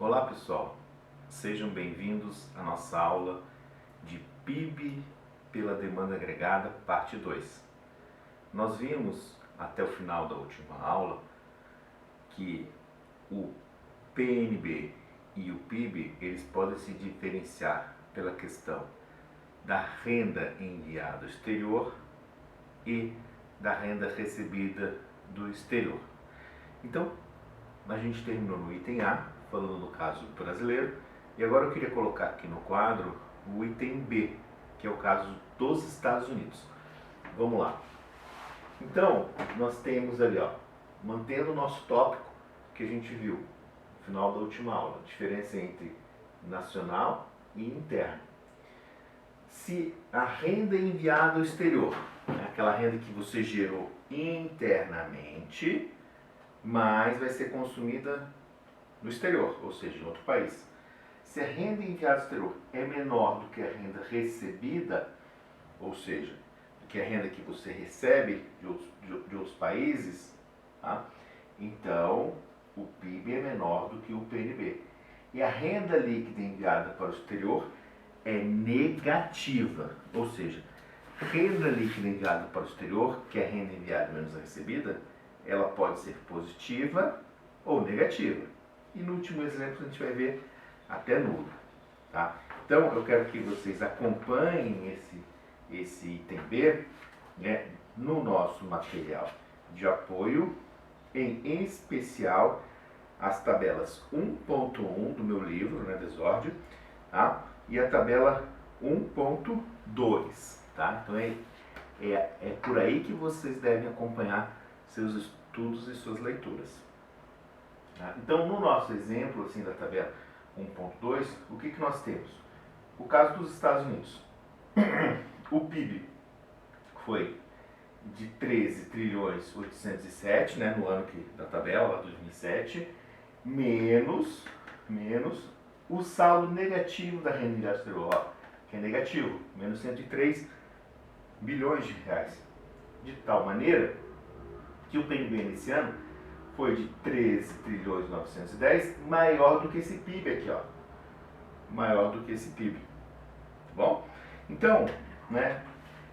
Olá pessoal, sejam bem-vindos à nossa aula de PIB pela demanda agregada, parte 2. Nós vimos até o final da última aula que o PNB e o PIB eles podem se diferenciar pela questão da renda enviada ao exterior e da renda recebida do exterior. Então, a gente terminou no item A, falando do caso brasileiro, e agora eu queria colocar aqui no quadro o item B, que é o caso dos Estados Unidos. Vamos lá. Então, nós temos ali, mantendo o nosso tópico que a gente viu no final da última aula, a diferença entre nacional e interno. Se a renda enviada ao exterior, aquela renda que você gerou internamente, mas vai ser consumida no exterior, ou seja, em outro país. Se a renda enviada ao exterior é menor do que a renda recebida, ou seja, do que a renda que você recebe de outros países, tá? Então o PIB é menor do que o PNB. E a renda líquida enviada para o exterior é negativa, ou seja, renda líquida enviada para o exterior, que é a renda enviada menos a recebida, ela pode ser positiva ou negativa. E no último exemplo a gente vai ver até nula. Tá? Então eu quero que vocês acompanhem esse item B, né, no nosso material de apoio, em especial as tabelas 1.1 do meu livro, né, Desordem, tá? E a tabela 1.2. Tá? Então é por aí que vocês devem acompanhar seus estudos e suas leituras. Tá? Então, no nosso exemplo assim, da tabela 1.2, o que nós temos? O caso dos Estados Unidos. O PIB foi de 13 trilhões 807, né, no ano da tabela, lá 2007, menos o saldo negativo da renda enviada ao exterior, que é negativo, menos 103 bilhões de reais. De tal maneira que o PNB nesse ano foi de 13 trilhões 910, maior do que esse PIB aqui, maior do que esse PIB. Tá bom? Então, né,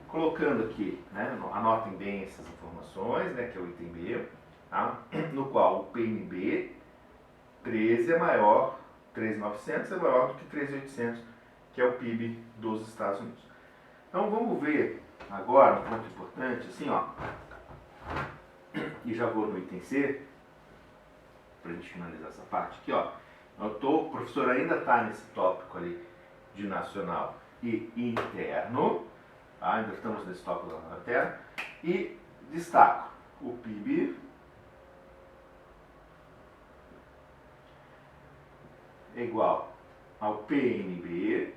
colocando aqui, né, anotem bem essas informações, né, que é o item B, tá? No qual o PNB 13 é maior, 13.900 é maior do que 13.800, que é o PIB dos Estados Unidos. Então vamos ver agora um ponto importante, assim, e já vou no item C, para a gente finalizar essa parte aqui, o professor ainda está nesse tópico ali de nacional e interno, tá? Ainda estamos nesse tópico da interno, e destaco o PIB é igual ao PNB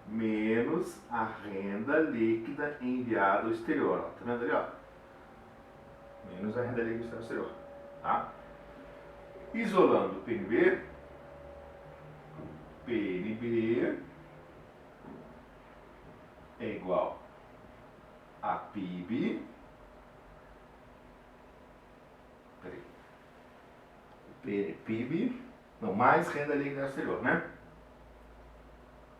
menos a renda líquida enviada ao exterior. Tá vendo ali, menos a renda líquida enviada ao exterior. Tá? Isolando o PNB é igual a PIB, mais renda líquida ao exterior, né?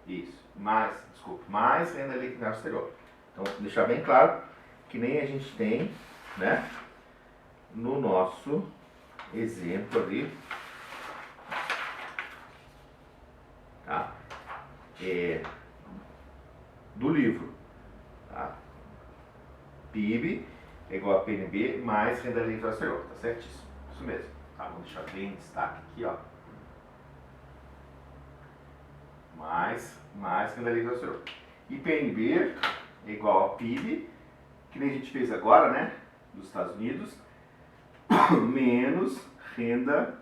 Isso, mais renda líquida ao exterior. Então, deixar bem claro que nem a gente tem, né, no nosso exemplo ali, tá? Do livro, tá? PIB é igual a PNB mais renda líquida ao exterior, tá certíssimo? Isso mesmo, tá? Vamos deixar bem em destaque aqui, mais renda líquida ao exterior. E PNB é igual a PIB, que nem a gente fez agora, né, dos Estados Unidos, menos renda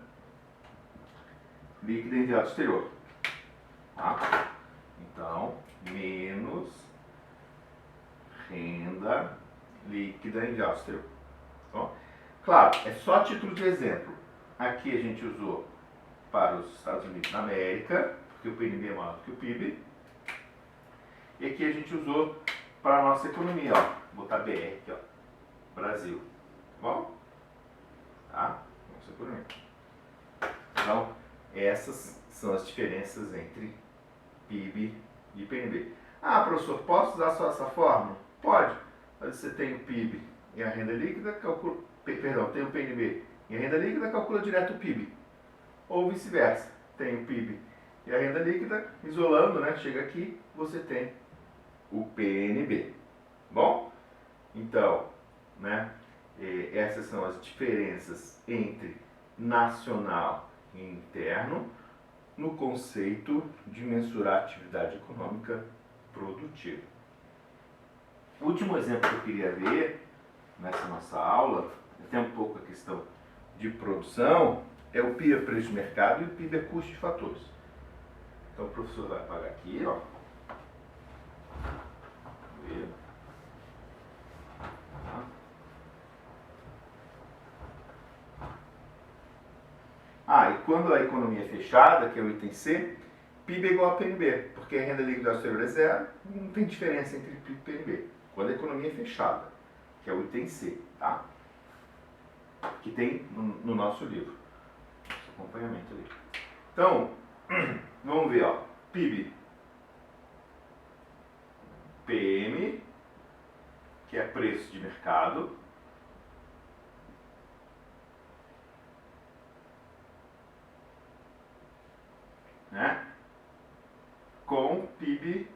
líquida enviada ao exterior. Tá? Então, menos renda líquida enviada ao exterior. Então, claro, é só a título de exemplo. Aqui a gente usou para os Estados Unidos da América, porque o PNB é maior do que o PIB. E aqui a gente usou para a nossa economia, vou botar BR aqui, Brasil. Tá bom? Tá? Nossa economia. Então, essas são as diferenças entre PIB e PNB. Ah, professor, posso usar só essa fórmula? Pode. Mas você tem o PIB e a renda líquida, tem o PNB e a renda líquida, calcula direto o PIB. Ou vice-versa. Tem o PIB e a renda líquida, isolando, né? Chega aqui, você tem o PNB. Bom? Então, né? Essas são as diferenças entre nacional e interno no conceito de mensurar atividade econômica produtiva. O último exemplo que eu queria ver nessa nossa aula, até um pouco a questão de produção, é o PIB é preço de mercado e o PIB é custo de fatores. Então o professor vai apagar aqui, ó. E quando a economia é fechada, que é o item C, PIB é igual a PNB, porque a renda líquida exterior é zero, não tem diferença entre PIB e PNB. Quando a economia é fechada, que é o item C, tá? Que tem no nosso livro, esse acompanhamento ali. Então, vamos ver, ó, PIB, PM, que é preço de mercado, né? Com PIB,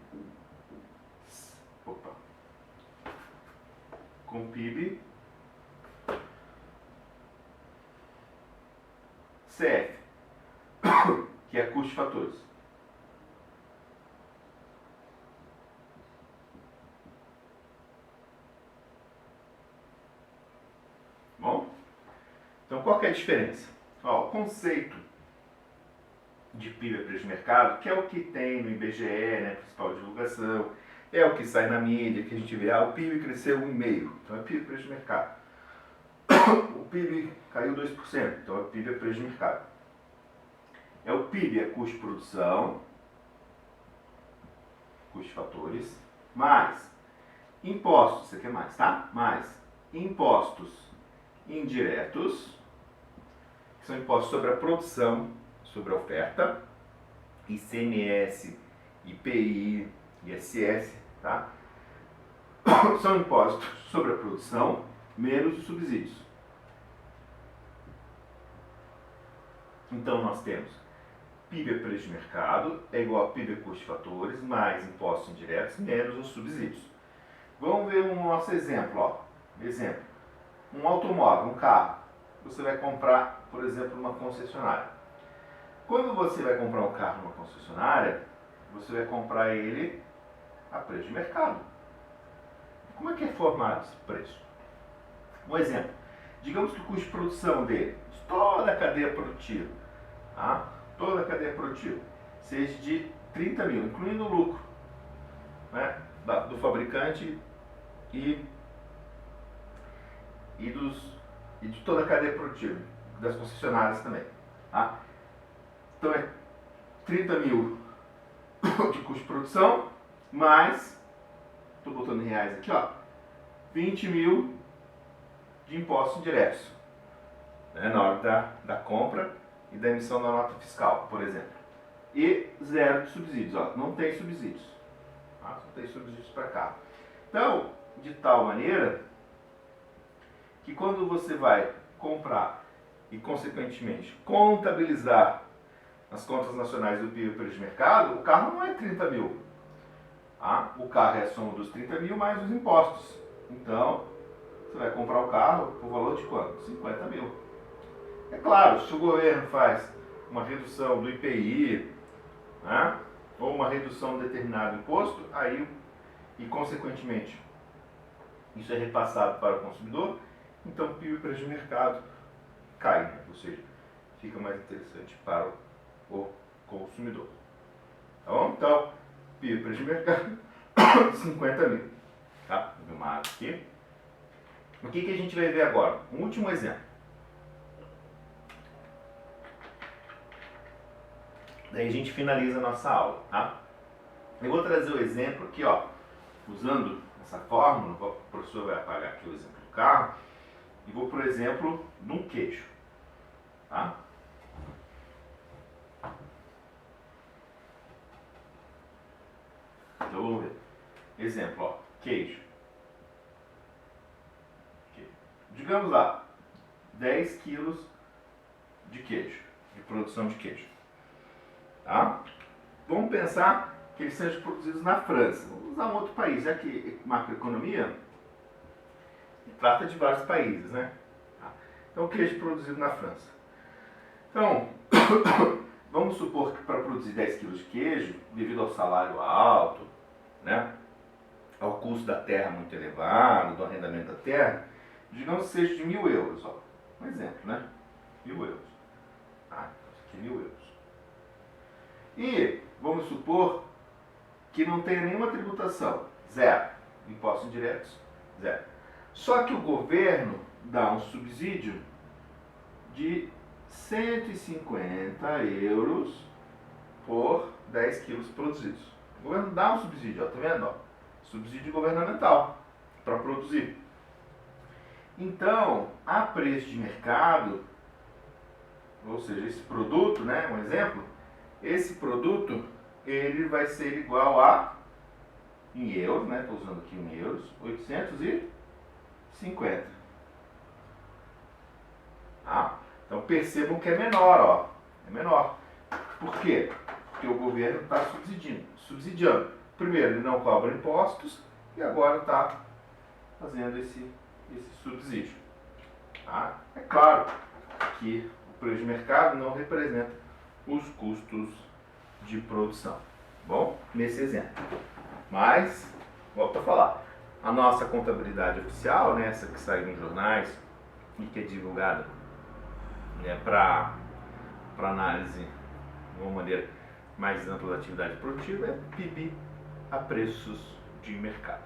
CF, que é custo de fatores. Bom, então qual que é a diferença? Ó, o conceito de PIB é preço de mercado, que é o que tem no IBGE, né, principal divulgação, é o que sai na mídia, que a gente vê, o PIB cresceu 1,5%, então é PIB é preço de mercado. O PIB caiu 2%, então é PIB é preço de mercado. É o PIB, é custo de produção, custo de fatores, mais impostos, isso aqui é mais, tá? Mais impostos indiretos, que são impostos sobre a produção, sobre a oferta, ICMS, IPI, ISS, tá? São impostos sobre a produção, menos os subsídios. Então nós temos PIB é preço de mercado, é igual a PIB é custo de fatores, mais impostos indiretos, menos os subsídios. Vamos ver um nosso exemplo, ó. Exemplo, um automóvel, um carro. Você vai comprar, por exemplo, numa concessionária. Quando você vai comprar um carro numa concessionária, você vai comprar ele a preço de mercado. Como é que é formado esse preço? Um exemplo, digamos que o custo de produção dele, de toda a cadeia produtiva, tá? Toda a cadeia produtiva, seja de 30 mil, incluindo o lucro, né, do fabricante e de toda a cadeia produtiva, das concessionárias também. Tá? Então é 30 mil de custo de produção, mais, estou botando em reais aqui, ó, 20 mil de impostos indiretos, né, na hora da compra e da emissão da nota fiscal, por exemplo. E zero de subsídios, ó, não tem subsídios. Tá? Não tem subsídios para cá. Então, de tal maneira que quando você vai comprar e, consequentemente, contabilizar as contas nacionais do PIB preço de mercado, o carro não é 30 mil. Tá? O carro é a soma dos 30 mil mais os impostos. Então, você vai comprar o carro por valor de quanto? 50 mil. É claro, se o governo faz uma redução do IPI, né, ou uma redução de determinado imposto, aí, e consequentemente, isso é repassado para o consumidor, então o PIB preço de mercado cai, né? Ou seja, fica mais interessante para o consumidor. Tá bom? Então, PIB preço de mercado, 50 mil. Tá? Vou ver uma água aqui. O que a gente vai ver agora? Um último exemplo. Daí a gente finaliza a nossa aula, tá? Eu vou trazer o exemplo aqui, ó, usando essa fórmula, o professor vai apagar aqui o exemplo do carro, e vou, por exemplo, num queijo, tá? Exemplo, ó, queijo. Digamos lá, 10 quilos de queijo, de produção de queijo. Tá? Vamos pensar que eles sejam produzidos na França. Vamos usar um outro país, já que macroeconomia trata de vários países, né? Então, queijo produzido na França. Então, vamos supor que para produzir 10 quilos de queijo, devido ao salário alto, né, ao custo da terra muito elevado, do arrendamento da terra, digamos que seja de 1.000 euros. Ó. Um exemplo, né? 1.000 euros. Ah, então aqui 1.000 euros. E vamos supor que não tenha nenhuma tributação. Zero. Impostos indiretos. Zero. Só que o governo dá um subsídio de 150 euros por 10 quilos produzidos. O governo dá um subsídio, ó, tá vendo? Ó? Subsídio governamental para produzir. Então, a preço de mercado, ou seja, esse produto, né, um exemplo, esse produto ele vai ser igual a, em euros, né, estou usando aqui em euros, 850. Tá? Então percebam que é menor, ó, é menor. Por quê? Porque o governo está subsidiando. Primeiro, ele não cobra impostos e agora está fazendo esse subsídio. Tá? É claro que o preço de mercado não representa os custos de produção. Bom, nesse exemplo. Mas, volto a falar, a nossa contabilidade oficial, né, essa que sai nos jornais e que é divulgada, né, para análise de uma maneira mais ampla da atividade produtiva, é PIB a preços de mercado.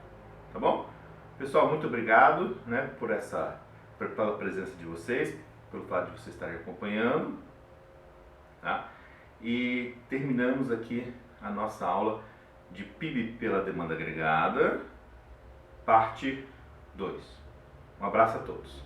Tá bom? Pessoal, muito obrigado, né, pela presença de vocês, pelo fato de vocês estarem acompanhando. Tá? E terminamos aqui a nossa aula de PIB pela demanda agregada, parte 2. Um abraço a todos.